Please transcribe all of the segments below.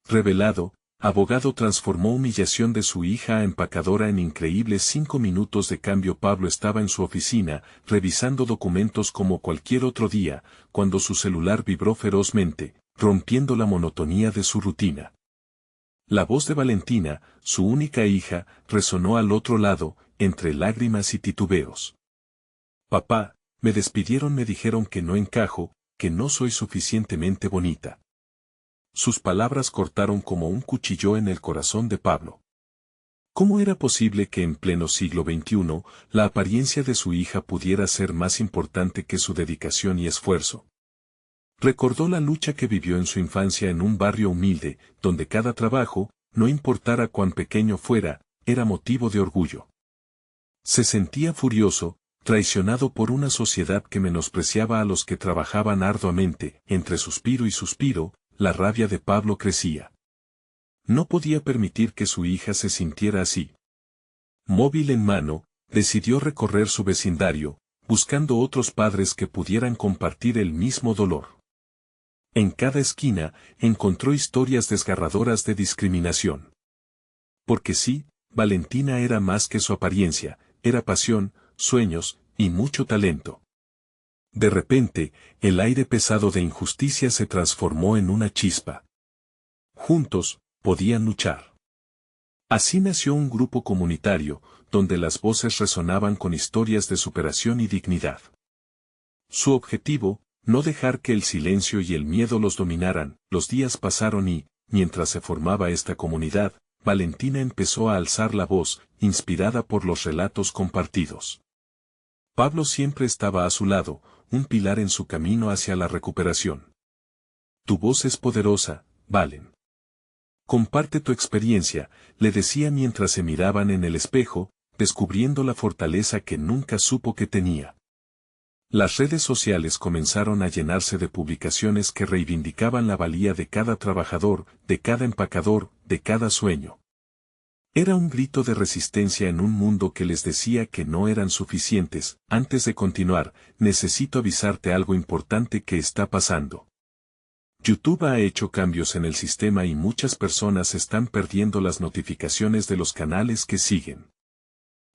revelado, abogado transformó humillación de su hija a empacadora en increíbles 5 minutos de cambio. Pablo estaba en su oficina, revisando documentos como cualquier otro día, cuando su celular vibró ferozmente, rompiendo la monotonía de su rutina. La voz de Valentina, su única hija, resonó al otro lado, entre lágrimas y titubeos. Papá, me despidieron, me dijeron que no encajo, que no soy suficientemente bonita. Sus palabras cortaron como un cuchillo en el corazón de Pablo. ¿Cómo era posible que en pleno siglo XXI, la apariencia de su hija pudiera ser más importante que su dedicación y esfuerzo? Recordó la lucha que vivió en su infancia en un barrio humilde, donde cada trabajo, no importara cuán pequeño fuera, era motivo de orgullo. Se sentía furioso, traicionado por una sociedad que menospreciaba a los que trabajaban arduamente. Entre suspiro y suspiro, la rabia de Pablo crecía. No podía permitir que su hija se sintiera así. Móvil en mano, decidió recorrer su vecindario, buscando otros padres que pudieran compartir el mismo dolor. En cada esquina, encontró historias desgarradoras de discriminación. Porque sí, Valentina era más que su apariencia, era pasión, sueños, y mucho talento. De repente, el aire pesado de injusticia se transformó en una chispa. Juntos, podían luchar. Así nació un grupo comunitario, donde las voces resonaban con historias de superación y dignidad. Su objetivo, no dejar que el silencio y el miedo los dominaran. Los días pasaron y, mientras se formaba esta comunidad, Valentina empezó a alzar la voz, inspirada por los relatos compartidos. Pablo siempre estaba a su lado, un pilar en su camino hacia la recuperación. Tu voz es poderosa, Valen. Comparte tu experiencia, le decía mientras se miraban en el espejo, descubriendo la fortaleza que nunca supo que tenía. Las redes sociales comenzaron a llenarse de publicaciones que reivindicaban la valía de cada trabajador, de cada empacador, de cada sueño. Era un grito de resistencia en un mundo que les decía que no eran suficientes. Antes de continuar, necesito avisarte algo importante que está pasando. YouTube ha hecho cambios en el sistema y muchas personas están perdiendo las notificaciones de los canales que siguen.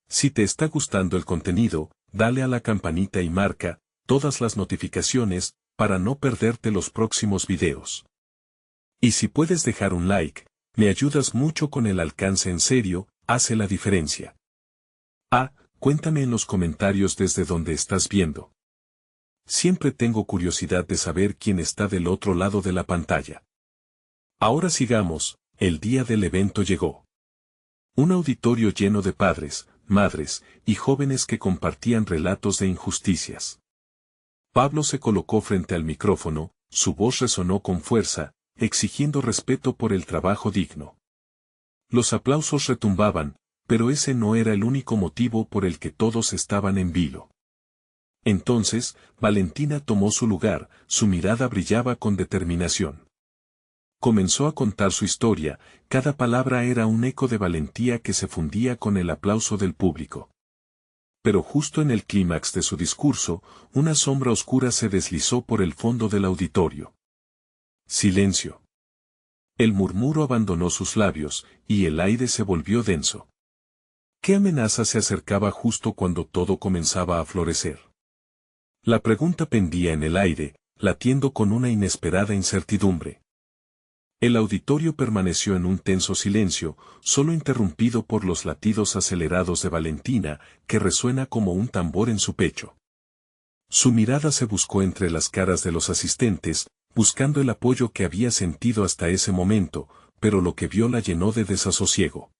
Si te está gustando el contenido, dale a la campanita y marca todas las notificaciones para no perderte los próximos videos. Y si puedes dejar un like, me ayudas mucho con el alcance. En serio, hace la diferencia. Cuéntame en los comentarios desde donde estás viendo. Siempre tengo curiosidad de saber quién está del otro lado de la pantalla. Ahora sigamos, el día del evento llegó. Un auditorio lleno de padres, madres y jóvenes que compartían relatos de injusticias. Pablo se colocó frente al micrófono, su voz resonó con fuerza, exigiendo respeto por el trabajo digno. Los aplausos retumbaban, pero ese no era el único motivo por el que todos estaban en vilo. Entonces, Valentina tomó su lugar, su mirada brillaba con determinación. Comenzó a contar su historia, cada palabra era un eco de valentía que se fundía con el aplauso del público. Pero justo en el clímax de su discurso, una sombra oscura se deslizó por el fondo del auditorio. Silencio. El murmuro abandonó sus labios, y el aire se volvió denso. ¿Qué amenaza se acercaba justo cuando todo comenzaba a florecer? La pregunta pendía en el aire, latiendo con una inesperada incertidumbre. El auditorio permaneció en un tenso silencio, solo interrumpido por los latidos acelerados de Valentina, que resuena como un tambor en su pecho. Su mirada se buscó entre las caras de los asistentes, buscando el apoyo que había sentido hasta ese momento, pero lo que vio la llenó de desasosiego.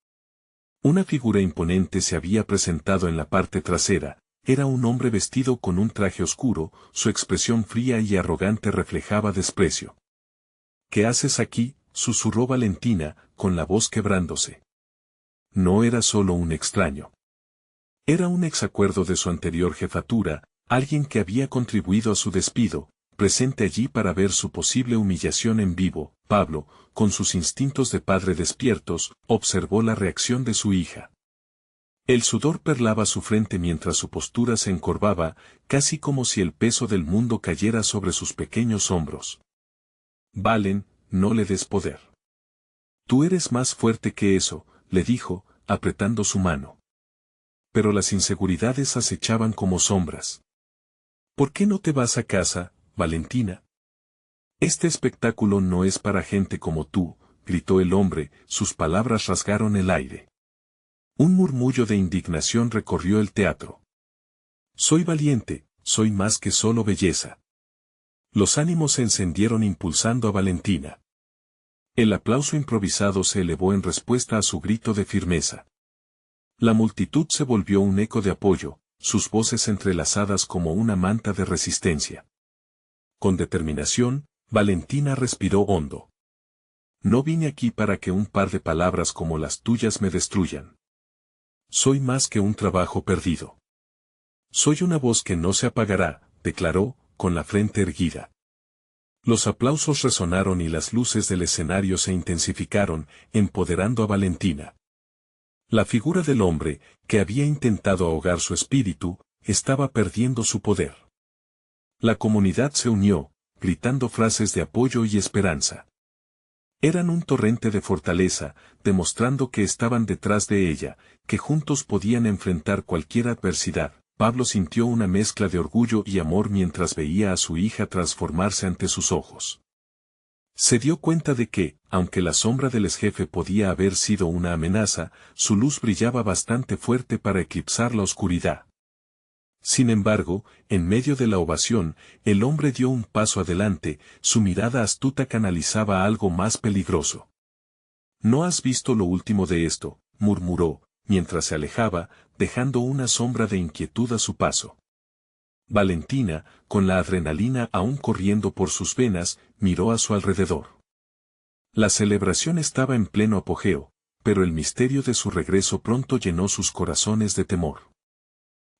Una figura imponente se había presentado en la parte trasera, era un hombre vestido con un traje oscuro, su expresión fría y arrogante reflejaba desprecio. ¿Qué haces aquí?, susurró Valentina, con la voz quebrándose. No era solo un extraño. Era un exacuerdo de su anterior jefatura, alguien que había contribuido a su despido, presente allí para ver su posible humillación en vivo. Pablo, con sus instintos de padre despiertos, observó la reacción de su hija. El sudor perlaba su frente mientras su postura se encorvaba, casi como si el peso del mundo cayera sobre sus pequeños hombros. Valen, no le des poder. Tú eres más fuerte que eso, le dijo, apretando su mano. Pero las inseguridades acechaban como sombras. ¿Por qué no te vas a casa, Valentina? Este espectáculo no es para gente como tú, gritó el hombre, sus palabras rasgaron el aire. Un murmullo de indignación recorrió el teatro. Soy valiente, soy más que solo belleza. Los ánimos se encendieron impulsando a Valentina. El aplauso improvisado se elevó en respuesta a su grito de firmeza. La multitud se volvió un eco de apoyo, sus voces entrelazadas como una manta de resistencia. Con determinación, Valentina respiró hondo. No vine aquí para que un par de palabras como las tuyas me destruyan. Soy más que un trabajo perdido. Soy una voz que no se apagará, declaró, con la frente erguida. Los aplausos resonaron y las luces del escenario se intensificaron, empoderando a Valentina. La figura del hombre, que había intentado ahogar su espíritu, estaba perdiendo su poder. La comunidad se unió, gritando frases de apoyo y esperanza. Eran un torrente de fortaleza, demostrando que estaban detrás de ella, que juntos podían enfrentar cualquier adversidad. Pablo sintió una mezcla de orgullo y amor mientras veía a su hija transformarse ante sus ojos. Se dio cuenta de que, aunque la sombra del exjefe podía haber sido una amenaza, su luz brillaba bastante fuerte para eclipsar la oscuridad. Sin embargo, en medio de la ovación, el hombre dio un paso adelante, su mirada astuta canalizaba algo más peligroso. «¿No has visto lo último de esto?», murmuró, mientras se alejaba, dejando una sombra de inquietud a su paso. Valentina, con la adrenalina aún corriendo por sus venas, miró a su alrededor. La celebración estaba en pleno apogeo, pero el misterio de su regreso pronto llenó sus corazones de temor.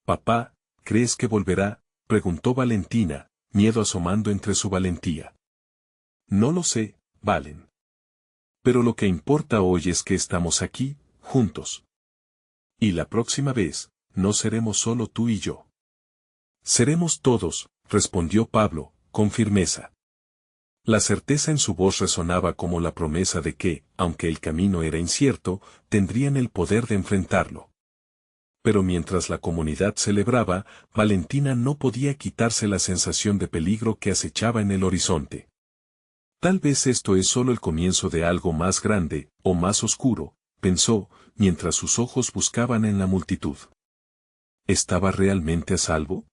«Papá, ¿crees que volverá?», preguntó Valentina, miedo asomando entre su valentía. «No lo sé, Valen. Pero lo que importa hoy es que estamos aquí, juntos. Y la próxima vez, no seremos solo tú y yo. Seremos todos», respondió Pablo, con firmeza. La certeza en su voz resonaba como la promesa de que, aunque el camino era incierto, tendrían el poder de enfrentarlo. Pero mientras la comunidad celebraba, Valentina no podía quitarse la sensación de peligro que acechaba en el horizonte. Tal vez esto es solo el comienzo de algo más grande, o más oscuro, pensó, mientras sus ojos buscaban en la multitud. ¿Estaba realmente a salvo?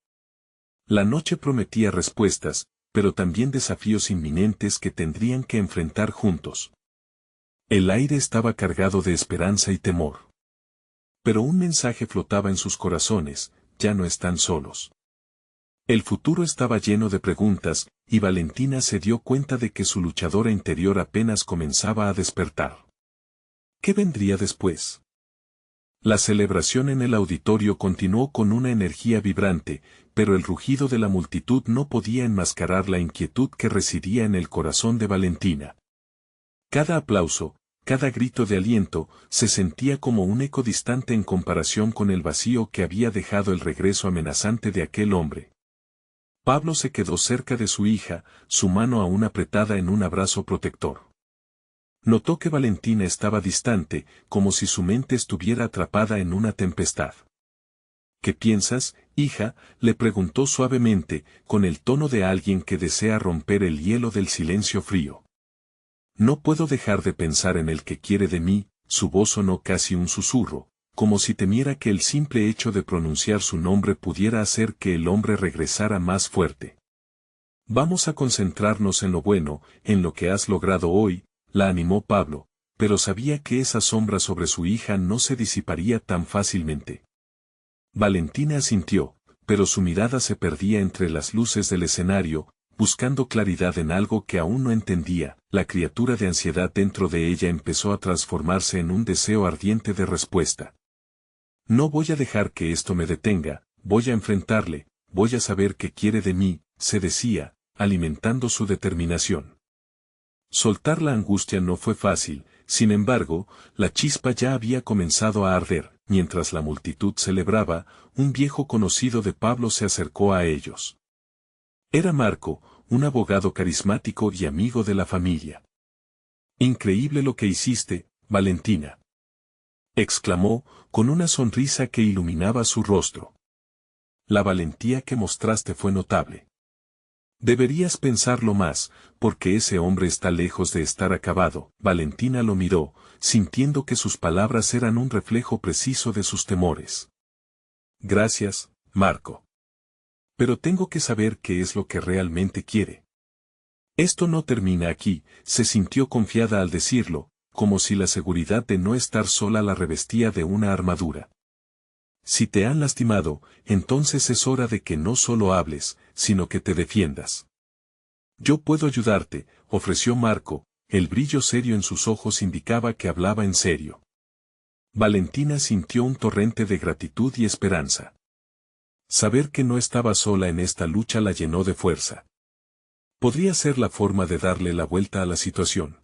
La noche prometía respuestas, pero también desafíos inminentes que tendrían que enfrentar juntos. El aire estaba cargado de esperanza y temor. Pero un mensaje flotaba en sus corazones: ya no están solos. El futuro estaba lleno de preguntas, y Valentina se dio cuenta de que su luchadora interior apenas comenzaba a despertar. ¿Qué vendría después? La celebración en el auditorio continuó con una energía vibrante, pero el rugido de la multitud no podía enmascarar la inquietud que residía en el corazón de Valentina. Cada aplauso, cada grito de aliento, se sentía como un eco distante en comparación con el vacío que había dejado el regreso amenazante de aquel hombre. Pablo se quedó cerca de su hija, su mano aún apretada en un abrazo protector. Notó que Valentina estaba distante, como si su mente estuviera atrapada en una tempestad. «¿Qué piensas, hija?», le preguntó suavemente, con el tono de alguien que desea romper el hielo del silencio frío. «No puedo dejar de pensar en el que quiere de mí», su voz sonó casi un susurro, como si temiera que el simple hecho de pronunciar su nombre pudiera hacer que el hombre regresara más fuerte. «Vamos a concentrarnos en lo bueno, en lo que has logrado hoy», la animó Pablo, pero sabía que esa sombra sobre su hija no se disiparía tan fácilmente. Valentina asintió, pero su mirada se perdía entre las luces del escenario, buscando claridad en algo que aún no entendía. La criatura de ansiedad dentro de ella empezó a transformarse en un deseo ardiente de respuesta. «No voy a dejar que esto me detenga, voy a enfrentarle, voy a saber qué quiere de mí», se decía, alimentando su determinación. Soltar la angustia no fue fácil, sin embargo, la chispa ya había comenzado a arder. Mientras la multitud celebraba, un viejo conocido de Pablo se acercó a ellos. Era Marco, un abogado carismático y amigo de la familia. Increíble lo que hiciste, Valentina. Exclamó, con una sonrisa que iluminaba su rostro. La valentía que mostraste fue notable. Deberías pensarlo más, porque ese hombre está lejos de estar acabado. Valentina lo miró, sintiendo que sus palabras eran un reflejo preciso de sus temores. Gracias, Marco. Pero tengo que saber qué es lo que realmente quiere. Esto no termina aquí, se sintió confiada al decirlo, como si la seguridad de no estar sola la revestía de una armadura. Si te han lastimado, entonces es hora de que no solo hables, sino que te defiendas. Yo puedo ayudarte, ofreció Marco, el brillo serio en sus ojos indicaba que hablaba en serio. Valentina sintió un torrente de gratitud y esperanza. Saber que no estaba sola en esta lucha la llenó de fuerza. Podría ser la forma de darle la vuelta a la situación.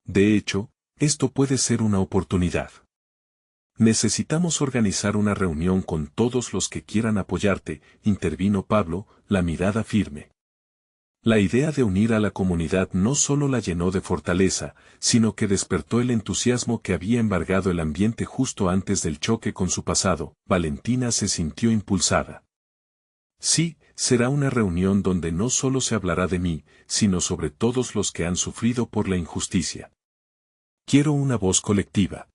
De hecho, esto puede ser una oportunidad. Necesitamos organizar una reunión con todos los que quieran apoyarte, intervino Pablo, la mirada firme. La idea de unir a la comunidad no solo la llenó de fortaleza, sino que despertó el entusiasmo que había embargado el ambiente justo antes del choque con su pasado. Valentina se sintió impulsada. Sí, será una reunión donde no solo se hablará de mí, sino sobre todos los que han sufrido por la injusticia. Quiero una voz colectiva.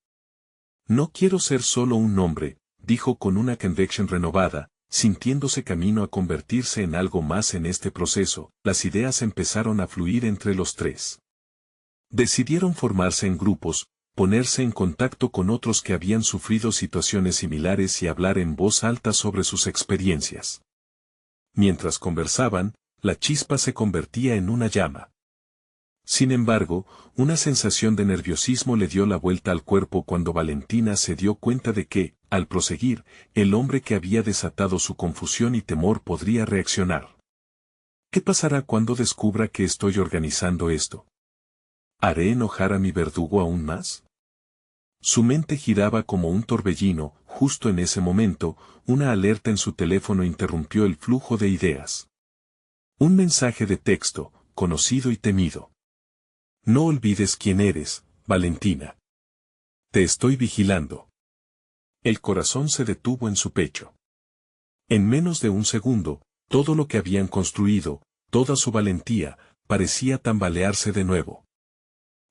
No quiero ser solo un nombre, dijo con una convicción renovada, sintiéndose camino a convertirse en algo más en este proceso. Las ideas empezaron a fluir entre los tres. Decidieron formarse en grupos, ponerse en contacto con otros que habían sufrido situaciones similares y hablar en voz alta sobre sus experiencias. Mientras conversaban, la chispa se convertía en una llama. Sin embargo, una sensación de nerviosismo le dio la vuelta al cuerpo cuando Valentina se dio cuenta de que, al proseguir, el hombre que había desatado su confusión y temor podría reaccionar. ¿Qué pasará cuando descubra que estoy organizando esto? ¿Haré enojar a mi verdugo aún más? Su mente giraba como un torbellino. Justo en ese momento, una alerta en su teléfono interrumpió el flujo de ideas. Un mensaje de texto, conocido y temido. No olvides quién eres, Valentina. Te estoy vigilando. El corazón se detuvo en su pecho. En menos de un segundo, todo lo que habían construido, toda su valentía, parecía tambalearse de nuevo.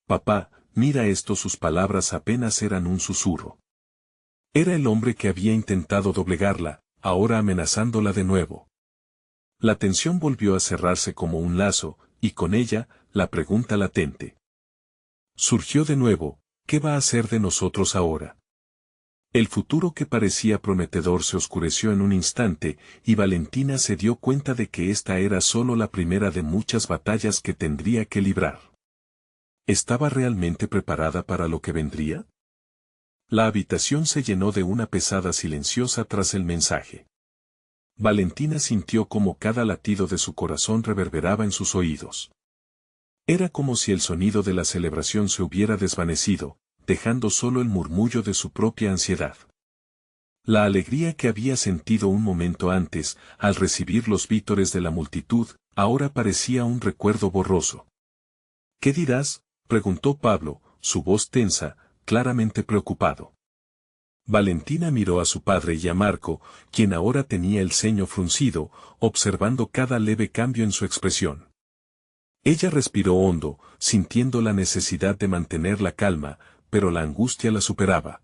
Papá, mira esto, sus palabras apenas eran un susurro. Era el hombre que había intentado doblegarla, ahora amenazándola de nuevo. La tensión volvió a cerrarse como un lazo, y con ella, la pregunta latente. Surgió de nuevo, ¿qué va a hacer de nosotros ahora? El futuro que parecía prometedor se oscureció en un instante, y Valentina se dio cuenta de que esta era solo la primera de muchas batallas que tendría que librar. ¿Estaba realmente preparada para lo que vendría? La habitación se llenó de una pesada silenciosa tras el mensaje. Valentina sintió como cada latido de su corazón reverberaba en sus oídos. Era como si el sonido de la celebración se hubiera desvanecido, dejando solo el murmullo de su propia ansiedad. La alegría que había sentido un momento antes, al recibir los vítores de la multitud, ahora parecía un recuerdo borroso. ¿Qué dirás?, preguntó Pablo, su voz tensa, claramente preocupado. Valentina miró a su padre y a Marco, quien ahora tenía el ceño fruncido, observando cada leve cambio en su expresión. Ella respiró hondo, sintiendo la necesidad de mantener la calma, pero la angustia la superaba.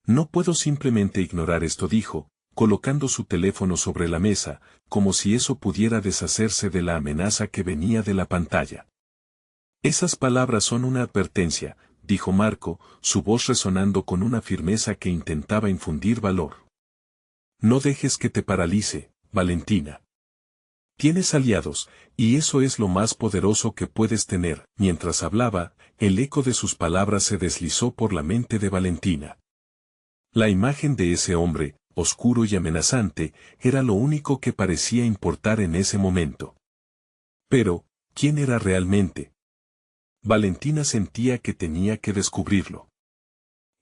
No puedo simplemente ignorar esto, dijo, colocando su teléfono sobre la mesa, como si eso pudiera deshacerse de la amenaza que venía de la pantalla. Esas palabras son una advertencia, dijo Marco, su voz resonando con una firmeza que intentaba infundir valor. No dejes que te paralice, Valentina. Tienes aliados, y eso es lo más poderoso que puedes tener. Mientras hablaba, el eco de sus palabras se deslizó por la mente de Valentina. La imagen de ese hombre, oscuro y amenazante, era lo único que parecía importar en ese momento. Pero, ¿quién era realmente? Valentina sentía que tenía que descubrirlo.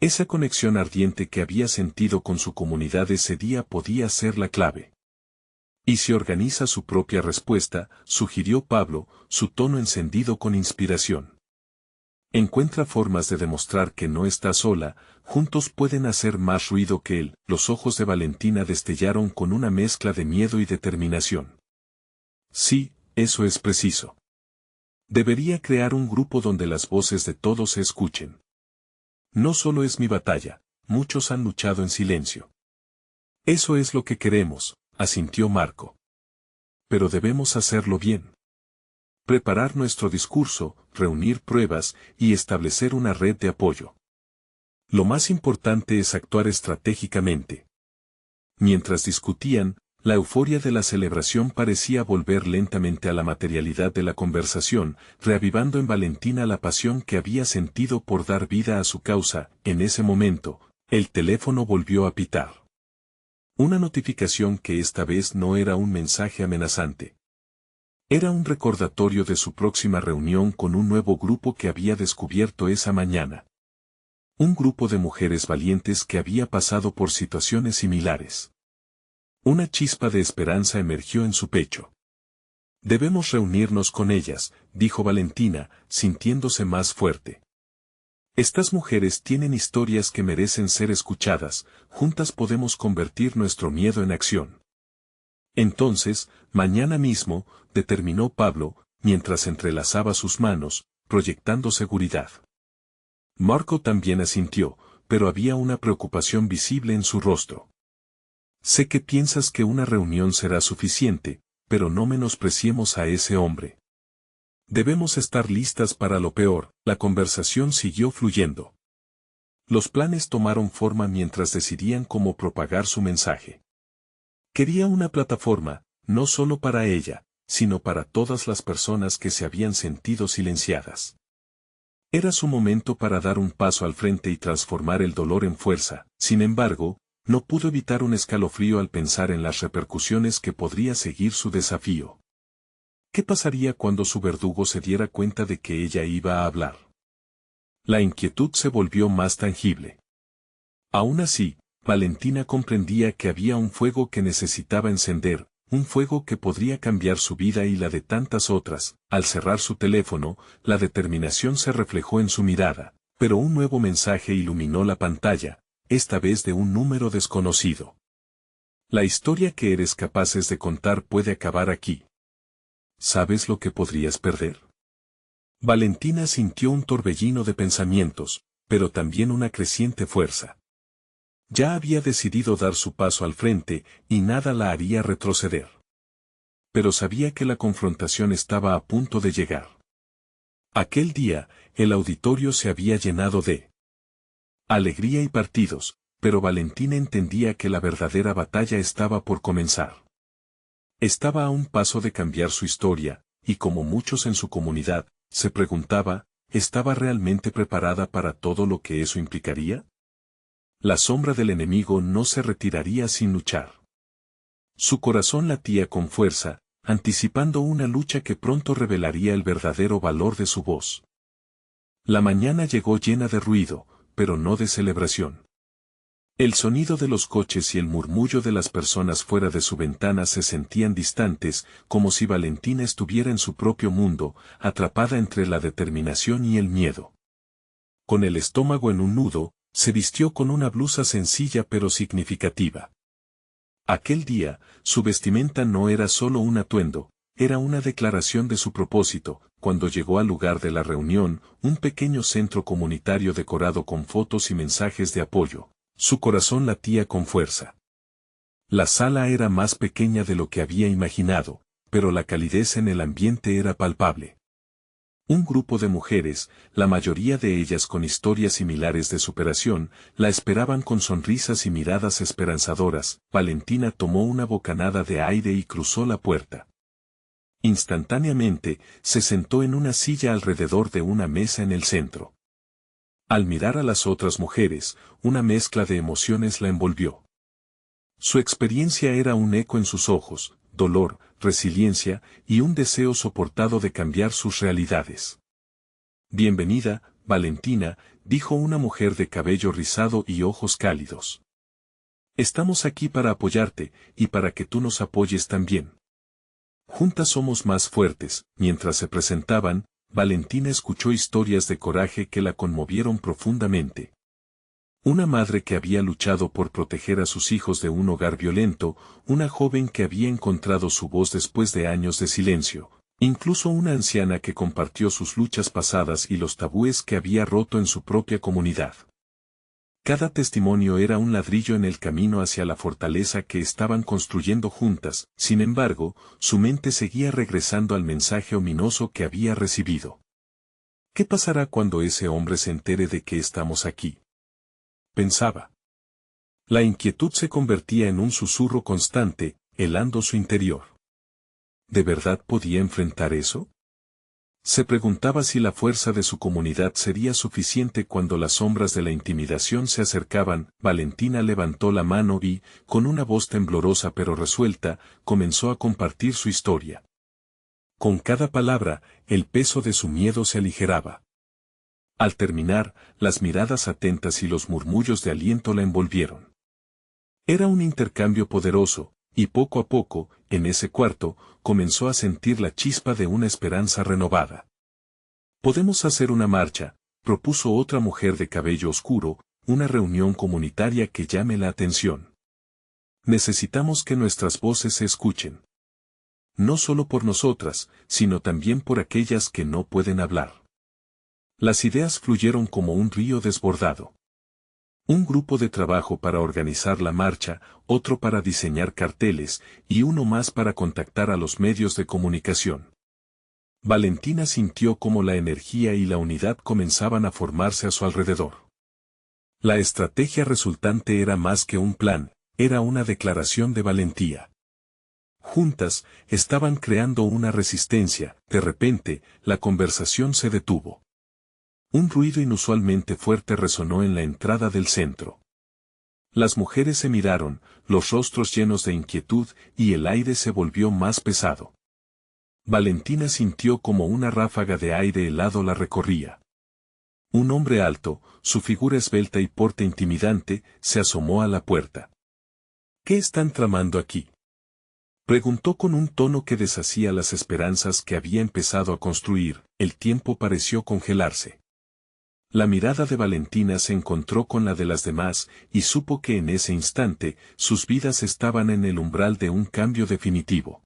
Esa conexión ardiente que había sentido con su comunidad ese día podía ser la clave. Y si organiza su propia respuesta, sugirió Pablo, su tono encendido con inspiración. Encuentra formas de demostrar que no está sola, juntos pueden hacer más ruido que él. Los ojos de Valentina destellaron con una mezcla de miedo y determinación. Sí, eso es preciso. Debería crear un grupo donde las voces de todos se escuchen. No solo es mi batalla, muchos han luchado en silencio. Eso es lo que queremos, asintió Marco. Pero debemos hacerlo bien. Preparar nuestro discurso, reunir pruebas y establecer una red de apoyo. Lo más importante es actuar estratégicamente. Mientras discutían, la euforia de la celebración parecía volver lentamente a la materialidad de la conversación, reavivando en Valentina la pasión que había sentido por dar vida a su causa. En ese momento, el teléfono volvió a pitar. Una notificación que esta vez no era un mensaje amenazante. Era un recordatorio de su próxima reunión con un nuevo grupo que había descubierto esa mañana. Un grupo de mujeres valientes que había pasado por situaciones similares. Una chispa de esperanza emergió en su pecho. Debemos reunirnos con ellas, dijo Valentina, sintiéndose más fuerte. Estas mujeres tienen historias que merecen ser escuchadas, juntas podemos convertir nuestro miedo en acción. Entonces, mañana mismo, determinó Pablo, mientras entrelazaba sus manos, proyectando seguridad. Marco también asintió, pero había una preocupación visible en su rostro. Sé que piensas que una reunión será suficiente, pero no menospreciemos a ese hombre. Debemos estar listas para lo peor. La conversación siguió fluyendo. Los planes tomaron forma mientras decidían cómo propagar su mensaje. Quería una plataforma, no solo para ella, sino para todas las personas que se habían sentido silenciadas. Era su momento para dar un paso al frente y transformar el dolor en fuerza. Sin embargo, no pudo evitar un escalofrío al pensar en las repercusiones que podría seguir su desafío. ¿Qué pasaría cuando su verdugo se diera cuenta de que ella iba a hablar? La inquietud se volvió más tangible. Aún así, Valentina comprendía que había un fuego que necesitaba encender, un fuego que podría cambiar su vida y la de tantas otras. Al cerrar su teléfono, la determinación se reflejó en su mirada, pero un nuevo mensaje iluminó la pantalla, esta vez de un número desconocido. La historia que eres capaces de contar puede acabar aquí. ¿Sabes lo que podrías perder? Valentina sintió un torbellino de pensamientos, pero también una creciente fuerza. Ya había decidido dar su paso al frente, y nada la haría retroceder. Pero sabía que la confrontación estaba a punto de llegar. Aquel día, el auditorio se había llenado de alegría y partidos, pero Valentina entendía que la verdadera batalla estaba por comenzar. Estaba a un paso de cambiar su historia, y como muchos en su comunidad, se preguntaba, ¿estaba realmente preparada para todo lo que eso implicaría? La sombra del enemigo no se retiraría sin luchar. Su corazón latía con fuerza, anticipando una lucha que pronto revelaría el verdadero valor de su voz. La mañana llegó llena de ruido, pero no de celebración. El sonido de los coches y el murmullo de las personas fuera de su ventana se sentían distantes, como si Valentina estuviera en su propio mundo, atrapada entre la determinación y el miedo. Con el estómago en un nudo, se vistió con una blusa sencilla pero significativa. Aquel día, su vestimenta no era solo un atuendo, era una declaración de su propósito. Cuando llegó al lugar de la reunión, un pequeño centro comunitario decorado con fotos y mensajes de apoyo, su corazón latía con fuerza. La sala era más pequeña de lo que había imaginado, pero la calidez en el ambiente era palpable. Un grupo de mujeres, la mayoría de ellas con historias similares de superación, la esperaban con sonrisas y miradas esperanzadoras. Valentina tomó una bocanada de aire y cruzó la puerta. Instantáneamente, se sentó en una silla alrededor de una mesa en el centro. Al mirar a las otras mujeres, una mezcla de emociones la envolvió. Su experiencia era un eco en sus ojos, dolor, resiliencia y un deseo soportado de cambiar sus realidades. Bienvenida, Valentina, dijo una mujer de cabello rizado y ojos cálidos. Estamos aquí para apoyarte, y para que tú nos apoyes también. Juntas somos más fuertes. Mientras se presentaban, Valentina escuchó historias de coraje que la conmovieron profundamente. Una madre que había luchado por proteger a sus hijos de un hogar violento, una joven que había encontrado su voz después de años de silencio, incluso una anciana que compartió sus luchas pasadas y los tabúes que había roto en su propia comunidad. Cada testimonio era un ladrillo en el camino hacia la fortaleza que estaban construyendo juntas, sin embargo, su mente seguía regresando al mensaje ominoso que había recibido. ¿Qué pasará cuando ese hombre se entere de que estamos aquí?, pensaba. La inquietud se convertía en un susurro constante, helando su interior. ¿De verdad podía enfrentar eso? Se preguntaba si la fuerza de su comunidad sería suficiente cuando las sombras de la intimidación se acercaban. Valentina levantó la mano y, con una voz temblorosa pero resuelta, comenzó a compartir su historia. Con cada palabra, el peso de su miedo se aligeraba. Al terminar, las miradas atentas y los murmullos de aliento la envolvieron. Era un intercambio poderoso, y poco a poco, en ese cuarto, comenzó a sentir la chispa de una esperanza renovada. «Podemos hacer una marcha», propuso otra mujer de cabello oscuro, «una reunión comunitaria que llame la atención. Necesitamos que nuestras voces se escuchen. No solo por nosotras, sino también por aquellas que no pueden hablar». Las ideas fluyeron como un río desbordado. Un grupo de trabajo para organizar la marcha, otro para diseñar carteles, y uno más para contactar a los medios de comunicación. Valentina sintió cómo la energía y la unidad comenzaban a formarse a su alrededor. La estrategia resultante era más que un plan, era una declaración de valentía. Juntas, estaban creando una resistencia. De repente, la conversación se detuvo. Un ruido inusualmente fuerte resonó en la entrada del centro. Las mujeres se miraron, los rostros llenos de inquietud, y el aire se volvió más pesado. Valentina sintió como una ráfaga de aire helado la recorría. Un hombre alto, su figura esbelta y porte intimidante, se asomó a la puerta. «¿Qué están tramando aquí?», preguntó con un tono que deshacía las esperanzas que había empezado a construir. El tiempo pareció congelarse. La mirada de Valentina se encontró con la de las demás, y supo que en ese instante, sus vidas estaban en el umbral de un cambio definitivo.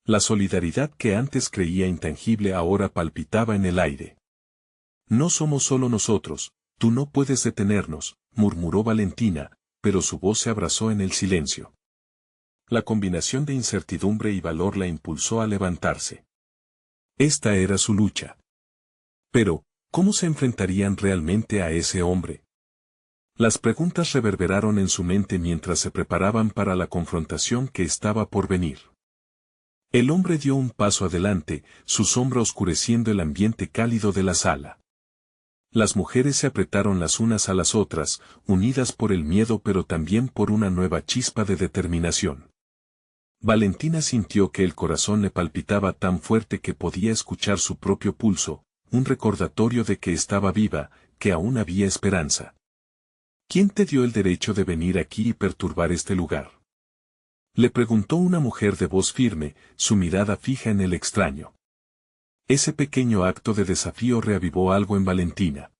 La solidaridad que antes creía intangible ahora palpitaba en el aire. «No somos solo nosotros, tú no puedes detenernos», murmuró Valentina, pero su voz se abrazó en el silencio. La combinación de incertidumbre y valor la impulsó a levantarse. Esta era su lucha. Pero, ¿cómo se enfrentarían realmente a ese hombre? Las preguntas reverberaron en su mente mientras se preparaban para la confrontación que estaba por venir. El hombre dio un paso adelante, su sombra oscureciendo el ambiente cálido de la sala. Las mujeres se apretaron las unas a las otras, unidas por el miedo pero también por una nueva chispa de determinación. Valentina sintió que el corazón le palpitaba tan fuerte que podía escuchar su propio pulso, un recordatorio de que estaba viva, que aún había esperanza. «¿Quién te dio el derecho de venir aquí y perturbar este lugar?», le preguntó una mujer de voz firme, su mirada fija en el extraño. Ese pequeño acto de desafío reavivó algo en Valentina.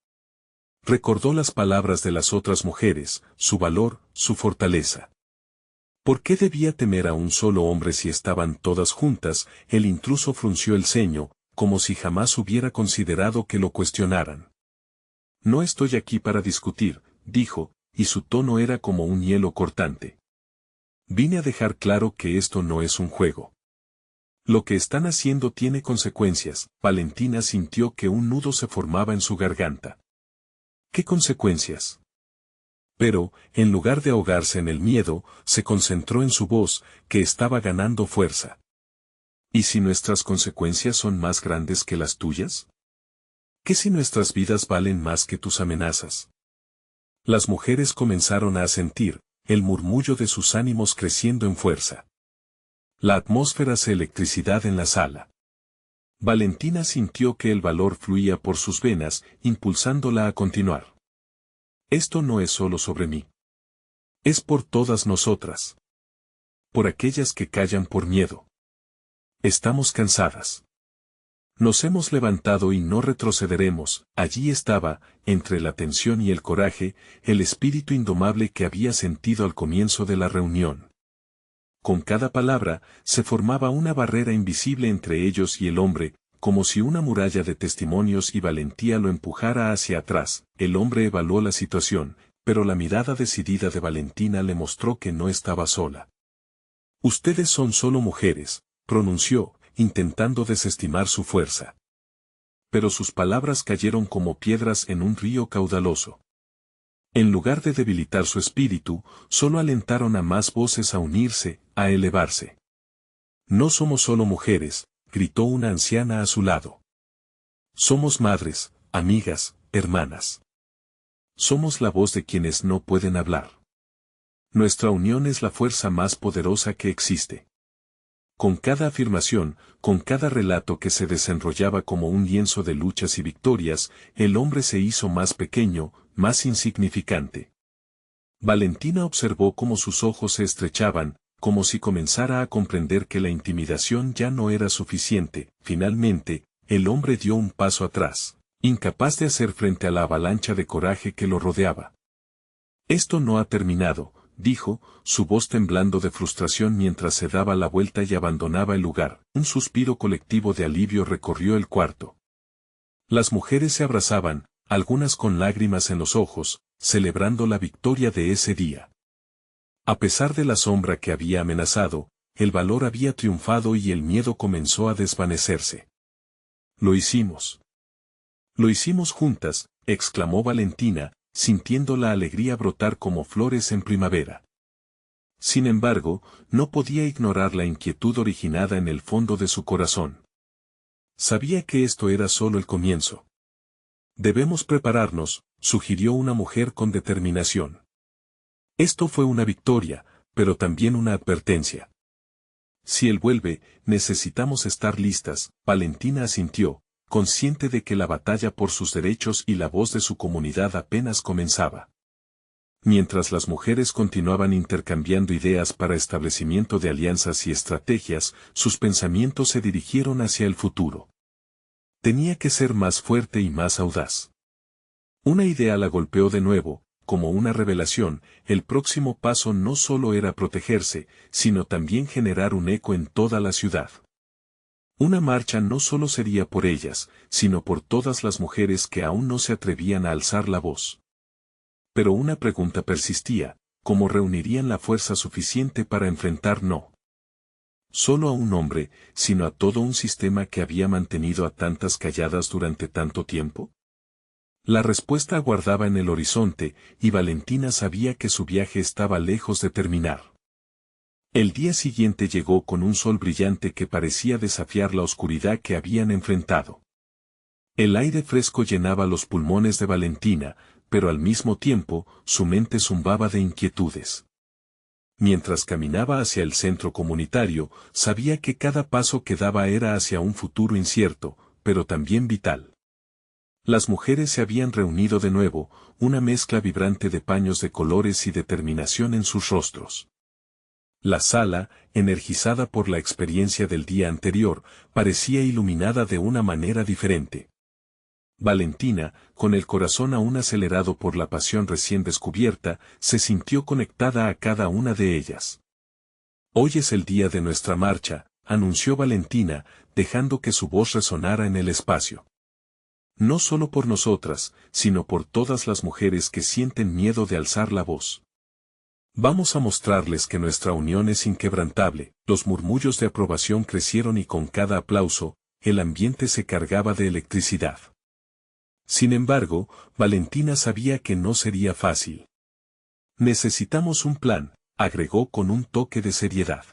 Recordó las palabras de las otras mujeres, su valor, su fortaleza. ¿Por qué debía temer a un solo hombre si estaban todas juntas? El intruso frunció el ceño, como si jamás hubiera considerado que lo cuestionaran. «No estoy aquí para discutir», dijo, y su tono era como un hielo cortante. «Vine a dejar claro que esto no es un juego. Lo que están haciendo tiene consecuencias». Valentina sintió que un nudo se formaba en su garganta. «¿Qué consecuencias?». Pero, en lugar de ahogarse en el miedo, se concentró en su voz, que estaba ganando fuerza. ¿Y si nuestras consecuencias son más grandes que las tuyas? ¿Qué si nuestras vidas valen más que tus amenazas? Las mujeres comenzaron a sentir, el murmullo de sus ánimos creciendo en fuerza. La atmósfera se electricidad en la sala. Valentina sintió que el valor fluía por sus venas, impulsándola a continuar. «Esto no es solo sobre mí. Es por todas nosotras. Por aquellas que callan por miedo. Estamos cansadas. Nos hemos levantado y no retrocederemos. Allí estaba, entre la tensión y el coraje, el espíritu indomable que había sentido al comienzo de la reunión. Con cada palabra, se formaba una barrera invisible entre ellos y el hombre, como si una muralla de testimonios y valentía lo empujara hacia atrás. El hombre evaluó la situación, pero la mirada decidida de Valentina le mostró que no estaba sola. Ustedes son solo mujeres, pronunció, intentando desestimar su fuerza. Pero sus palabras cayeron como piedras en un río caudaloso. En lugar de debilitar su espíritu, solo alentaron a más voces a unirse, a elevarse. No somos solo mujeres, gritó una anciana a su lado. Somos madres, amigas, hermanas. Somos la voz de quienes no pueden hablar. Nuestra unión es la fuerza más poderosa que existe. Con cada afirmación, con cada relato que se desenrollaba como un lienzo de luchas y victorias, el hombre se hizo más pequeño, más insignificante. Valentina observó cómo sus ojos se estrechaban, como si comenzara a comprender que la intimidación ya no era suficiente. Finalmente, el hombre dio un paso atrás, incapaz de hacer frente a la avalancha de coraje que lo rodeaba. Esto no ha terminado, dijo, su voz temblando de frustración mientras se daba la vuelta y abandonaba el lugar. Un suspiro colectivo de alivio recorrió el cuarto. Las mujeres se abrazaban, algunas con lágrimas en los ojos, celebrando la victoria de ese día. A pesar de la sombra que había amenazado, el valor había triunfado y el miedo comenzó a desvanecerse. Lo hicimos. Lo hicimos juntas, exclamó Valentina, sintiendo la alegría brotar como flores en primavera. Sin embargo, no podía ignorar la inquietud originada en el fondo de su corazón. Sabía que esto era solo el comienzo. Debemos prepararnos, sugirió una mujer con determinación. Esto fue una victoria, pero también una advertencia. Si él vuelve, necesitamos estar listas. Valentina asintió, consciente de que la batalla por sus derechos y la voz de su comunidad apenas comenzaba. Mientras las mujeres continuaban intercambiando ideas para establecimiento de alianzas y estrategias, sus pensamientos se dirigieron hacia el futuro. Tenía que ser más fuerte y más audaz. Una idea la golpeó de nuevo, como una revelación. El próximo paso no solo era protegerse, sino también generar un eco en toda la ciudad. Una marcha no solo sería por ellas, sino por todas las mujeres que aún no se atrevían a alzar la voz. Pero una pregunta persistía: ¿cómo reunirían la fuerza suficiente para enfrentar no solo a un hombre, sino a todo un sistema que había mantenido a tantas calladas durante tanto tiempo? La respuesta aguardaba en el horizonte, y Valentina sabía que su viaje estaba lejos de terminar. El día siguiente llegó con un sol brillante que parecía desafiar la oscuridad que habían enfrentado. El aire fresco llenaba los pulmones de Valentina, pero al mismo tiempo, su mente zumbaba de inquietudes. Mientras caminaba hacia el centro comunitario, sabía que cada paso que daba era hacia un futuro incierto, pero también vital. Las mujeres se habían reunido de nuevo, una mezcla vibrante de paños de colores y determinación en sus rostros. La sala, energizada por la experiencia del día anterior, parecía iluminada de una manera diferente. Valentina, con el corazón aún acelerado por la pasión recién descubierta, se sintió conectada a cada una de ellas. Hoy es el día de nuestra marcha, anunció Valentina, dejando que su voz resonara en el espacio. No solo por nosotras, sino por todas las mujeres que sienten miedo de alzar la voz. Vamos a mostrarles que nuestra unión es inquebrantable. Los murmullos de aprobación crecieron y con cada aplauso, el ambiente se cargaba de electricidad. Sin embargo, Valentina sabía que no sería fácil. Necesitamos un plan, agregó con un toque de seriedad.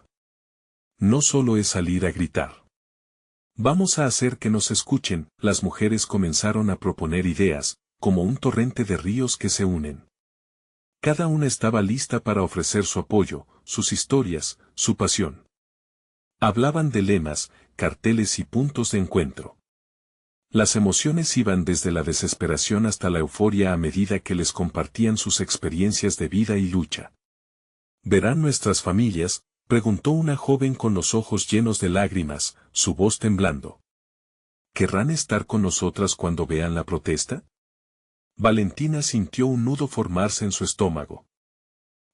No solo es salir a gritar. Vamos a hacer que nos escuchen. Las mujeres comenzaron a proponer ideas, como un torrente de ríos que se unen. Cada una estaba lista para ofrecer su apoyo, sus historias, su pasión. Hablaban de lemas, carteles y puntos de encuentro. Las emociones iban desde la desesperación hasta la euforia a medida que les compartían sus experiencias de vida y lucha. ¿Verán nuestras familias?, preguntó una joven con los ojos llenos de lágrimas, su voz temblando. ¿Querrán estar con nosotras cuando vean la protesta? Valentina sintió un nudo formarse en su estómago.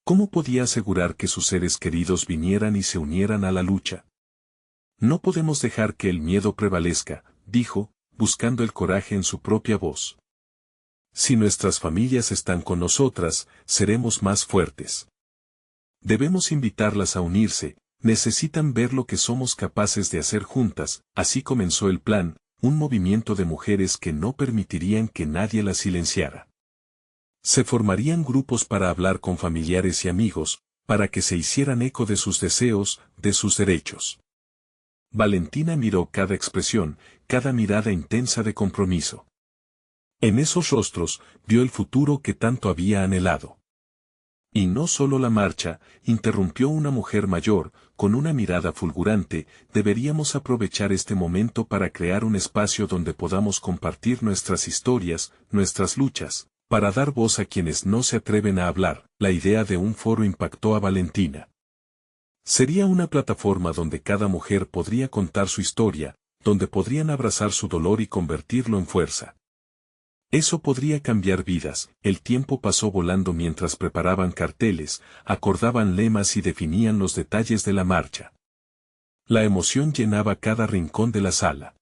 ¿Cómo podía asegurar que sus seres queridos vinieran y se unieran a la lucha? No podemos dejar que el miedo prevalezca, dijo, buscando el coraje en su propia voz. Si nuestras familias están con nosotras, seremos más fuertes. Debemos invitarlas a unirse, necesitan ver lo que somos capaces de hacer juntas. Así comenzó el plan, un movimiento de mujeres que no permitirían que nadie las silenciara. Se formarían grupos para hablar con familiares y amigos, para que se hicieran eco de sus deseos, de sus derechos. Valentina miró cada expresión, cada mirada intensa de compromiso. En esos rostros, vio el futuro que tanto había anhelado. Y no solo la marcha, interrumpió una mujer mayor, con una mirada fulgurante. Deberíamos aprovechar este momento para crear un espacio donde podamos compartir nuestras historias, nuestras luchas, para dar voz a quienes no se atreven a hablar. La idea de un foro impactó a Valentina. Sería una plataforma donde cada mujer podría contar su historia, donde podrían abrazar su dolor y convertirlo en fuerza. Eso podría cambiar vidas. El tiempo pasó volando mientras preparaban carteles, acordaban lemas y definían los detalles de la marcha. La emoción llenaba cada rincón de la sala.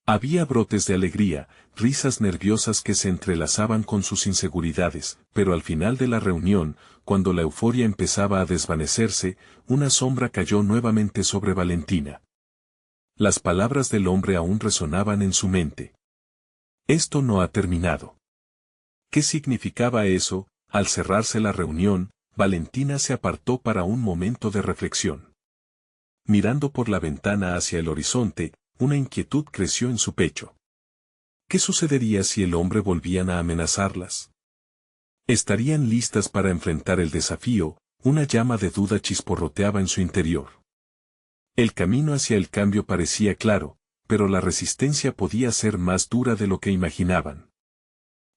Había brotes de alegría, risas nerviosas que se entrelazaban con sus inseguridades, pero al final de la reunión, cuando la euforia empezaba a desvanecerse, una sombra cayó nuevamente sobre Valentina. Las palabras del hombre aún resonaban en su mente. Esto no ha terminado. ¿Qué significaba eso? Al cerrarse la reunión, Valentina se apartó para un momento de reflexión. Mirando por la ventana hacia el horizonte, una inquietud creció en su pecho. ¿Qué sucedería si el hombre volvían a amenazarlas? ¿Estarían listas para enfrentar el desafío? Una llama de duda chisporroteaba en su interior. El camino hacia el cambio parecía claro, pero la resistencia podía ser más dura de lo que imaginaban.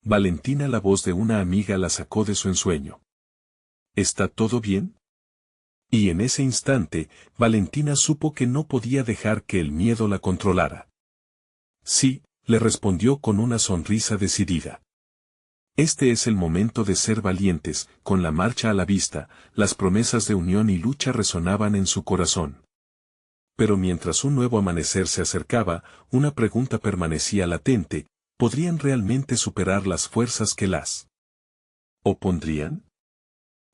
Valentina, la voz de una amiga, la sacó de su ensueño. ¿Está todo bien? Y en ese instante, Valentina supo que no podía dejar que el miedo la controlara. Sí, le respondió con una sonrisa decidida. Este es el momento de ser valientes. Con la marcha a la vista, las promesas de unión y lucha resonaban en su corazón. Pero mientras un nuevo amanecer se acercaba, una pregunta permanecía latente: ¿podrían realmente superar las fuerzas que las opondrían?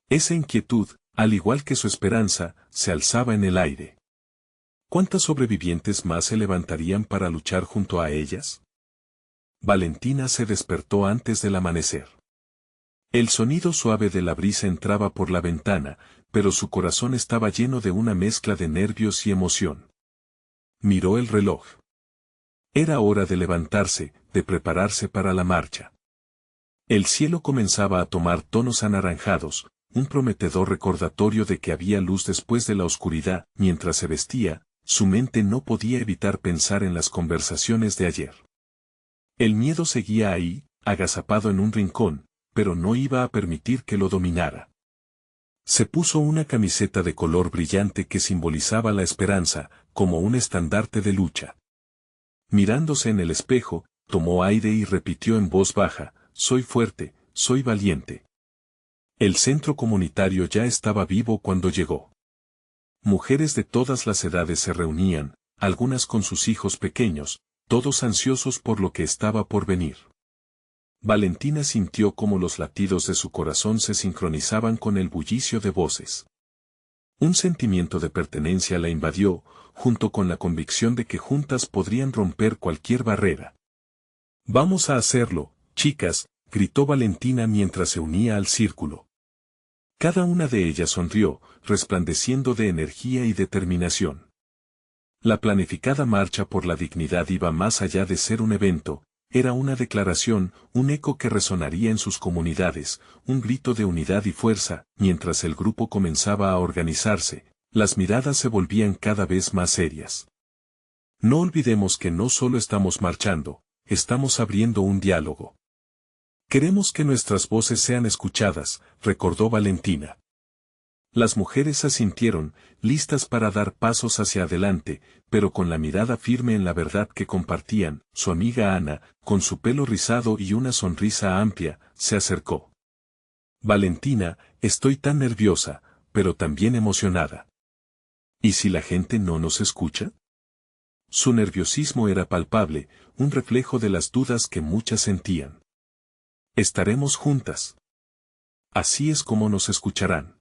Esa inquietud, al igual que su esperanza, se alzaba en el aire. ¿Cuántas sobrevivientes más se levantarían para luchar junto a ellas? Valentina se despertó antes del amanecer. El sonido suave de la brisa entraba por la ventana, pero su corazón estaba lleno de una mezcla de nervios y emoción. Miró el reloj. Era hora de levantarse, de prepararse para la marcha. El cielo comenzaba a tomar tonos anaranjados, un prometedor recordatorio de que había luz después de la oscuridad. Mientras se vestía, su mente no podía evitar pensar en las conversaciones de ayer. El miedo seguía ahí, agazapado en un rincón, pero no iba a permitir que lo dominara. Se puso una camiseta de color brillante que simbolizaba la esperanza, como un estandarte de lucha. Mirándose en el espejo, tomó aire y repitió en voz baja: soy fuerte, soy valiente. El centro comunitario ya estaba vivo cuando llegó. Mujeres de todas las edades se reunían, algunas con sus hijos pequeños, todos ansiosos por lo que estaba por venir. Valentina sintió cómo los latidos de su corazón se sincronizaban con el bullicio de voces. Un sentimiento de pertenencia la invadió, junto con la convicción de que juntas podrían romper cualquier barrera. «Vamos a hacerlo, chicas», gritó Valentina mientras se unía al círculo. Cada una de ellas sonrió, resplandeciendo de energía y determinación. La planificada marcha por la dignidad iba más allá de ser un evento. Era una declaración, un eco que resonaría en sus comunidades, un grito de unidad y fuerza. Mientras el grupo comenzaba a organizarse, las miradas se volvían cada vez más serias. No olvidemos que no solo estamos marchando, estamos abriendo un diálogo. Queremos que nuestras voces sean escuchadas, recordó Valentina. Las mujeres asintieron, listas para dar pasos hacia adelante, pero con la mirada firme en la verdad que compartían. Su amiga Ana, con su pelo rizado y una sonrisa amplia, se acercó. Valentina, estoy tan nerviosa, pero también emocionada. ¿Y si la gente no nos escucha? Su nerviosismo era palpable, un reflejo de las dudas que muchas sentían. Estaremos juntas. Así es como nos escucharán.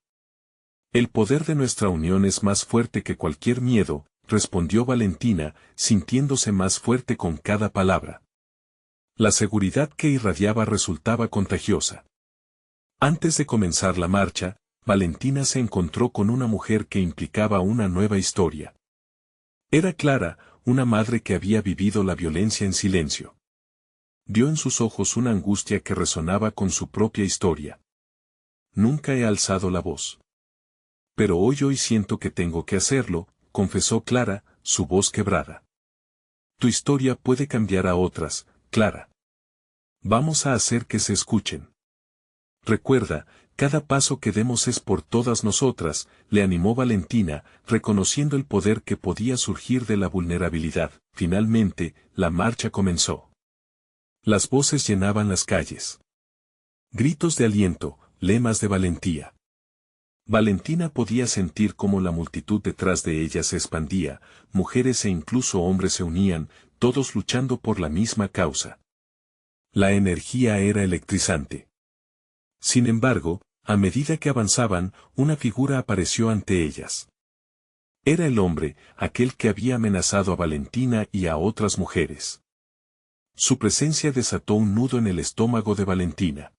El poder de nuestra unión es más fuerte que cualquier miedo, respondió Valentina, sintiéndose más fuerte con cada palabra. La seguridad que irradiaba resultaba contagiosa. Antes de comenzar la marcha, Valentina se encontró con una mujer que implicaba una nueva historia. Era Clara, una madre que había vivido la violencia en silencio. Vio en sus ojos una angustia que resonaba con su propia historia. Nunca he alzado la voz. Pero hoy siento que tengo que hacerlo, confesó Clara, su voz quebrada. Tu historia puede cambiar a otras, Clara. Vamos a hacer que se escuchen. Recuerda, cada paso que demos es por todas nosotras, le animó Valentina, reconociendo el poder que podía surgir de la vulnerabilidad. Finalmente, la marcha comenzó. Las voces llenaban las calles. Gritos de aliento, lemas de valentía. Valentina podía sentir cómo la multitud detrás de ella se expandía, mujeres e incluso hombres se unían, todos luchando por la misma causa. La energía era electrizante. Sin embargo, a medida que avanzaban, una figura apareció ante ellas. Era el hombre, aquel que había amenazado a Valentina y a otras mujeres. Su presencia desató un nudo en el estómago de Valentina.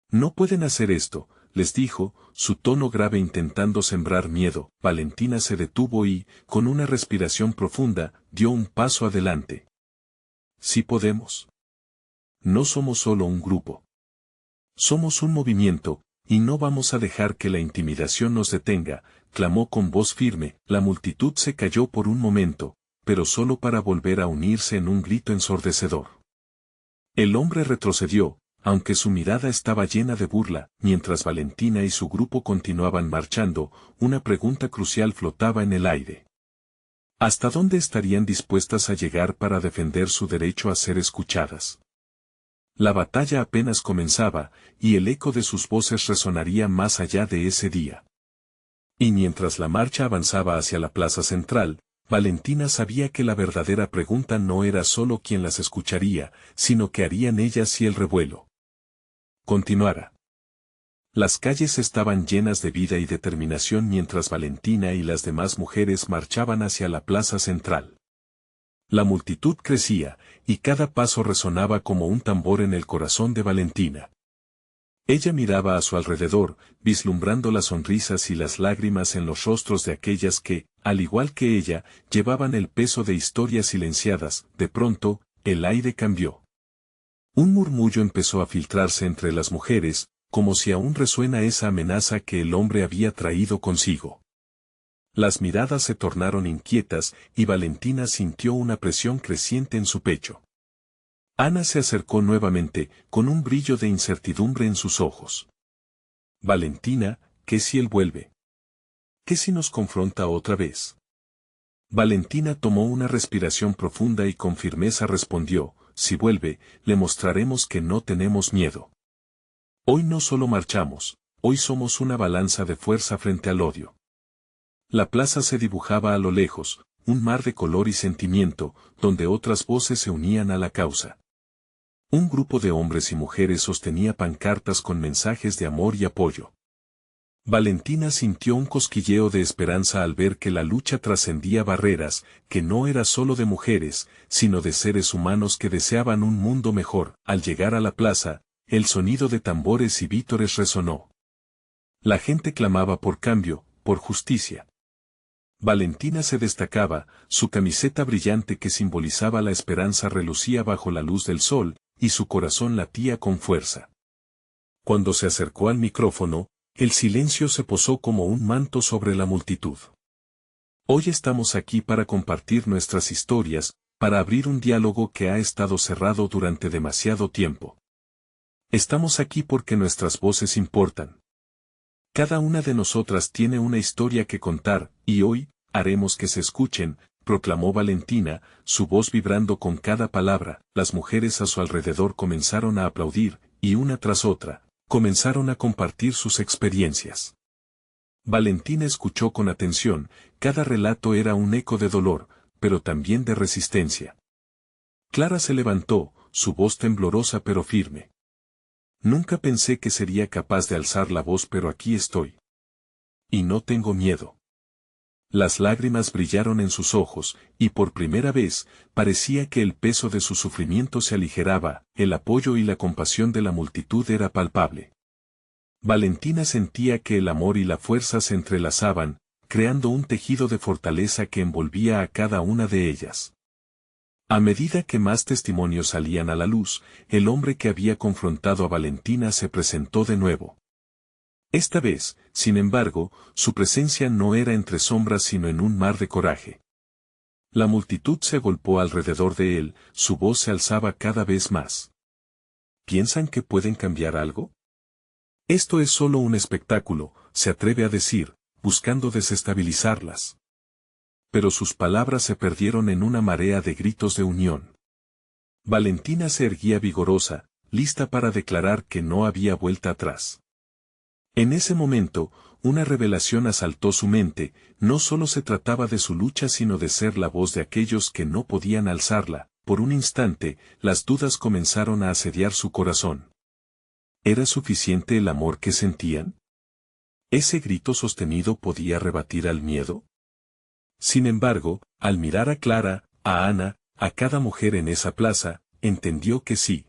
No pueden hacer esto, les dijo, su tono grave intentando sembrar miedo. Valentina se detuvo y, con una respiración profunda, dio un paso adelante. Sí podemos. No somos solo un grupo. Somos un movimiento, y no vamos a dejar que la intimidación nos detenga, clamó con voz firme. La multitud se calló por un momento, pero solo para volver a unirse en un grito ensordecedor. El hombre retrocedió, aunque su mirada estaba llena de burla. Mientras Valentina y su grupo continuaban marchando, una pregunta crucial flotaba en el aire. ¿Hasta dónde estarían dispuestas a llegar para defender su derecho a ser escuchadas? La batalla apenas comenzaba, y el eco de sus voces resonaría más allá de ese día. Y mientras la marcha avanzaba hacia la plaza central, Valentina sabía que la verdadera pregunta no era solo quién las escucharía, sino qué harían ellas si el revuelo continuara. Las calles estaban llenas de vida y determinación mientras Valentina y las demás mujeres marchaban hacia la plaza central. La multitud crecía, y cada paso resonaba como un tambor en el corazón de Valentina. Ella miraba a su alrededor, vislumbrando las sonrisas y las lágrimas en los rostros de aquellas que, al igual que ella, llevaban el peso de historias silenciadas. De pronto, el aire cambió. Un murmullo empezó a filtrarse entre las mujeres, como si aún resuena esa amenaza que el hombre había traído consigo. Las miradas se tornaron inquietas y Valentina sintió una presión creciente en su pecho. Ana se acercó nuevamente, con un brillo de incertidumbre en sus ojos. Valentina, ¿qué si él vuelve? ¿Qué si nos confronta otra vez? Valentina tomó una respiración profunda y con firmeza respondió, si vuelve, le mostraremos que no tenemos miedo. Hoy no solo marchamos, hoy somos una balanza de fuerza frente al odio. La plaza se dibujaba a lo lejos, un mar de color y sentimiento, donde otras voces se unían a la causa. Un grupo de hombres y mujeres sostenía pancartas con mensajes de amor y apoyo. Valentina sintió un cosquilleo de esperanza al ver que la lucha trascendía barreras, que no era solo de mujeres, sino de seres humanos que deseaban un mundo mejor. Al llegar a la plaza, el sonido de tambores y vítores resonó. La gente clamaba por cambio, por justicia. Valentina se destacaba, su camiseta brillante que simbolizaba la esperanza relucía bajo la luz del sol, y su corazón latía con fuerza. Cuando se acercó al micrófono, el silencio se posó como un manto sobre la multitud. Hoy estamos aquí para compartir nuestras historias, para abrir un diálogo que ha estado cerrado durante demasiado tiempo. Estamos aquí porque nuestras voces importan. Cada una de nosotras tiene una historia que contar, y hoy, haremos que se escuchen, proclamó Valentina, su voz vibrando con cada palabra. Las mujeres a su alrededor comenzaron a aplaudir, y una tras otra, comenzaron a compartir sus experiencias. Valentina escuchó con atención, cada relato era un eco de dolor, pero también de resistencia. Clara se levantó, su voz temblorosa pero firme. Nunca pensé que sería capaz de alzar la voz, pero aquí estoy. Y no tengo miedo. Las lágrimas brillaron en sus ojos, y por primera vez, parecía que el peso de su sufrimiento se aligeraba, el apoyo y la compasión de la multitud era palpable. Valentina sentía que el amor y la fuerza se entrelazaban, creando un tejido de fortaleza que envolvía a cada una de ellas. A medida que más testimonios salían a la luz, el hombre que había confrontado a Valentina se presentó de nuevo. Esta vez, sin embargo, su presencia no era entre sombras sino en un mar de coraje. La multitud se agolpó alrededor de él, su voz se alzaba cada vez más. ¿Piensan que pueden cambiar algo? Esto es solo un espectáculo, se atreve a decir, buscando desestabilizarlas. Pero sus palabras se perdieron en una marea de gritos de unión. Valentina se erguía vigorosa, lista para declarar que no había vuelta atrás. En ese momento, una revelación asaltó su mente, no solo se trataba de su lucha sino de ser la voz de aquellos que no podían alzarla. Por un instante, las dudas comenzaron a asediar su corazón. ¿Era suficiente el amor que sentían? ¿Ese grito sostenido podía rebatir al miedo? Sin embargo, al mirar a Clara, a Ana, a cada mujer en esa plaza, entendió que sí.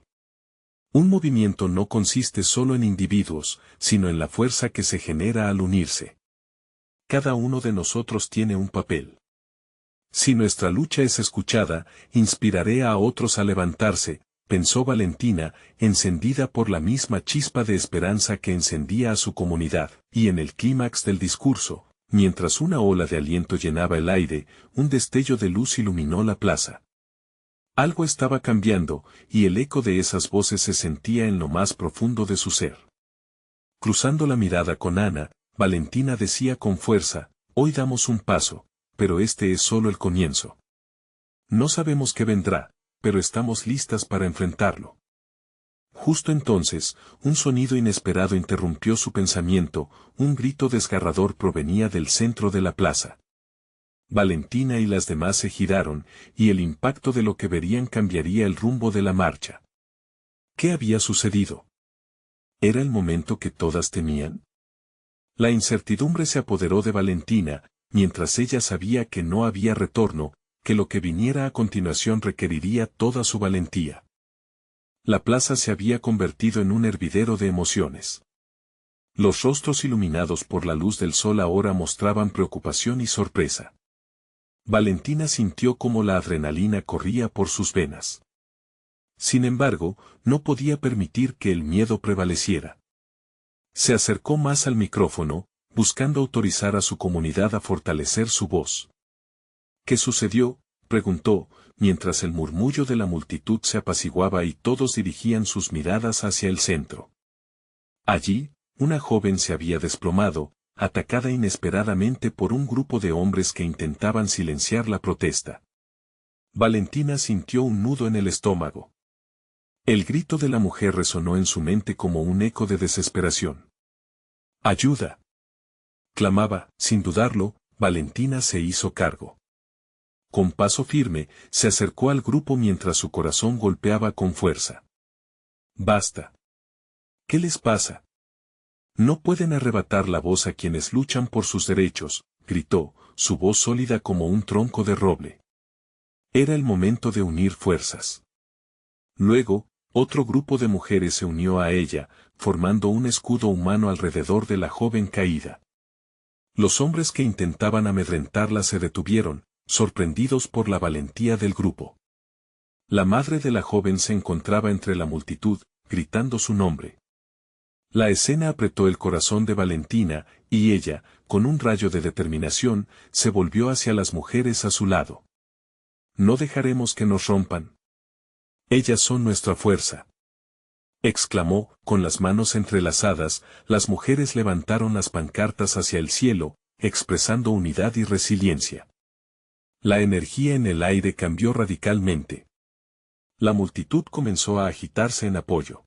Un movimiento no consiste solo en individuos, sino en la fuerza que se genera al unirse. Cada uno de nosotros tiene un papel. Si nuestra lucha es escuchada, inspiraré a otros a levantarse, pensó Valentina, encendida por la misma chispa de esperanza que encendía a su comunidad, y en el clímax del discurso, mientras una ola de aliento llenaba el aire, un destello de luz iluminó la plaza. Algo estaba cambiando, y el eco de esas voces se sentía en lo más profundo de su ser. Cruzando la mirada con Ana, Valentina decía con fuerza, hoy damos un paso, pero este es solo el comienzo. No sabemos qué vendrá, pero estamos listas para enfrentarlo. Justo entonces, un sonido inesperado interrumpió su pensamiento, un grito desgarrador provenía del centro de la plaza. Valentina y las demás se giraron, y el impacto de lo que verían cambiaría el rumbo de la marcha. ¿Qué había sucedido? ¿Era el momento que todas temían? La incertidumbre se apoderó de Valentina, mientras ella sabía que no había retorno, que lo que viniera a continuación requeriría toda su valentía. La plaza se había convertido en un hervidero de emociones. Los rostros iluminados por la luz del sol ahora mostraban preocupación y sorpresa. Valentina sintió cómo la adrenalina corría por sus venas. Sin embargo, no podía permitir que el miedo prevaleciera. Se acercó más al micrófono, buscando autorizar a su comunidad a fortalecer su voz. ¿Qué sucedió?, preguntó, mientras el murmullo de la multitud se apaciguaba y todos dirigían sus miradas hacia el centro. Allí, una joven se había desplomado, atacada inesperadamente por un grupo de hombres que intentaban silenciar la protesta. Valentina sintió un nudo en el estómago. El grito de la mujer resonó en su mente como un eco de desesperación. ¡Ayuda!, clamaba, sin dudarlo, Valentina se hizo cargo. Con paso firme, se acercó al grupo mientras su corazón golpeaba con fuerza. ¡Basta! ¿Qué les pasa? No pueden arrebatar la voz a quienes luchan por sus derechos, gritó, su voz sólida como un tronco de roble. Era el momento de unir fuerzas. Luego, otro grupo de mujeres se unió a ella, formando un escudo humano alrededor de la joven caída. Los hombres que intentaban amedrentarla se detuvieron, sorprendidos por la valentía del grupo. La madre de la joven se encontraba entre la multitud, gritando su nombre. La escena apretó el corazón de Valentina, y ella, con un rayo de determinación, se volvió hacia las mujeres a su lado. No dejaremos que nos rompan. Ellas son nuestra fuerza. exclamó, con las manos entrelazadas, las mujeres levantaron las pancartas hacia el cielo, expresando unidad y resiliencia. La energía en el aire cambió radicalmente. La multitud comenzó a agitarse en apoyo.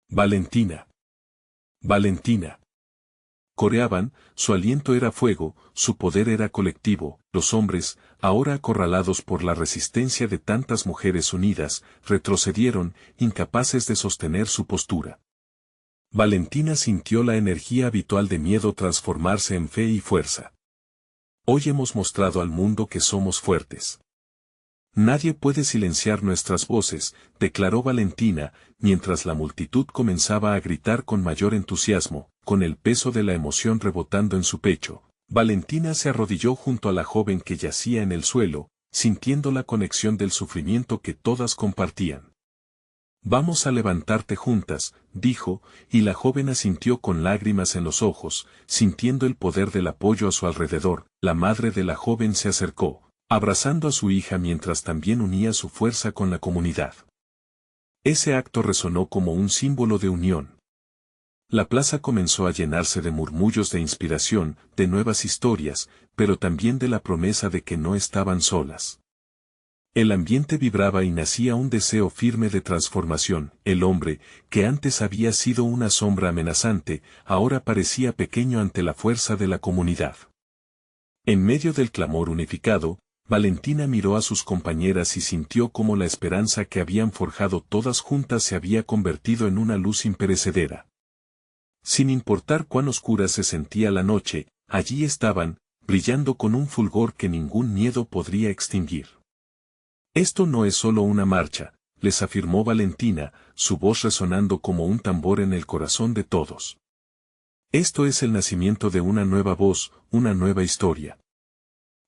Valentina. Valentina. Coreaban, su aliento era fuego, su poder era colectivo, los hombres, ahora acorralados por la resistencia de tantas mujeres unidas, retrocedieron, incapaces de sostener su postura. Valentina sintió la energía habitual de miedo transformarse en fe y fuerza. Hoy hemos mostrado al mundo que somos fuertes. Nadie puede silenciar nuestras voces, declaró Valentina, mientras la multitud comenzaba a gritar con mayor entusiasmo, con el peso de la emoción rebotando en su pecho. Valentina se arrodilló junto a la joven que yacía en el suelo, sintiendo la conexión del sufrimiento que todas compartían. Vamos a levantarte juntas, dijo, y la joven asintió con lágrimas en los ojos, sintiendo el poder del apoyo a su alrededor. La madre de la joven se acercó, abrazando a su hija mientras también unía su fuerza con la comunidad. Ese acto resonó como un símbolo de unión. La plaza comenzó a llenarse de murmullos de inspiración, de nuevas historias, pero también de la promesa de que no estaban solas. El ambiente vibraba y nacía un deseo firme de transformación. El hombre, que antes había sido una sombra amenazante, ahora parecía pequeño ante la fuerza de la comunidad. En medio del clamor unificado, Valentina miró a sus compañeras y sintió cómo la esperanza que habían forjado todas juntas se había convertido en una luz imperecedera. Sin importar cuán oscura se sentía la noche, allí estaban, brillando con un fulgor que ningún miedo podría extinguir. Esto no es solo una marcha, les afirmó Valentina, su voz resonando como un tambor en el corazón de todos. Esto es el nacimiento de una nueva voz, una nueva historia.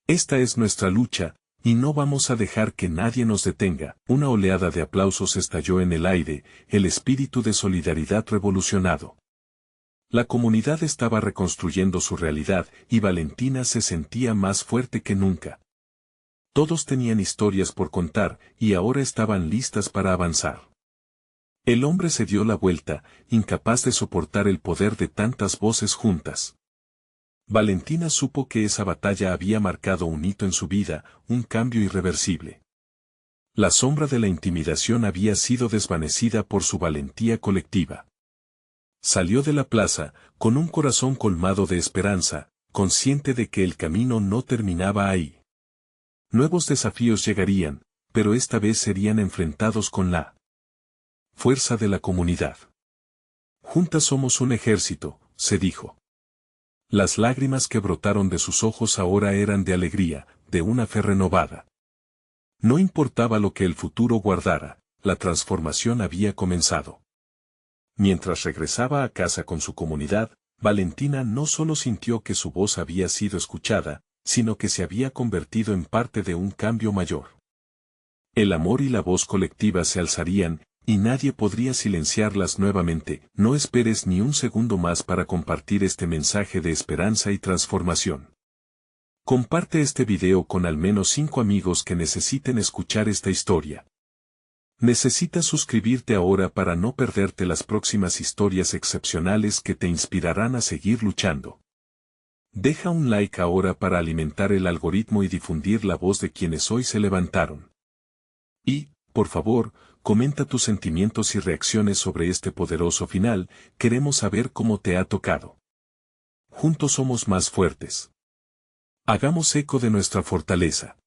Esta es nuestra lucha, y no vamos a dejar que nadie nos detenga. Una oleada de aplausos estalló en el aire, el espíritu de solidaridad revolucionado. La comunidad estaba reconstruyendo su realidad y Valentina se sentía más fuerte que nunca. Todos tenían historias por contar y ahora estaban listas para avanzar. El hombre se dio la vuelta, incapaz de soportar el poder de tantas voces juntas. Valentina supo que esa batalla había marcado un hito en su vida, un cambio irreversible. La sombra de la intimidación había sido desvanecida por su valentía colectiva. Salió de la plaza, con un corazón colmado de esperanza, consciente de que el camino no terminaba ahí. Nuevos desafíos llegarían, pero esta vez serían enfrentados con la fuerza de la comunidad. Juntas somos un ejército, se dijo. Las lágrimas que brotaron de sus ojos ahora eran de alegría, de una fe renovada. No importaba lo que el futuro guardara, la transformación había comenzado. Mientras regresaba a casa con su comunidad, Valentina no solo sintió que su voz había sido escuchada, sino que se había convertido en parte de un cambio mayor. El amor y la voz colectiva se alzarían, y nadie podría silenciarlas nuevamente. No esperes ni un segundo más para compartir este mensaje de esperanza y transformación. Comparte este video con al menos 5 amigos que necesiten escuchar esta historia. Necesitas suscribirte ahora para no perderte las próximas historias excepcionales que te inspirarán a seguir luchando. Deja un like ahora para alimentar el algoritmo y difundir la voz de quienes hoy se levantaron. Y, por favor, comenta tus sentimientos y reacciones sobre este poderoso final, queremos saber cómo te ha tocado. Juntos somos más fuertes. Hagamos eco de nuestra fortaleza.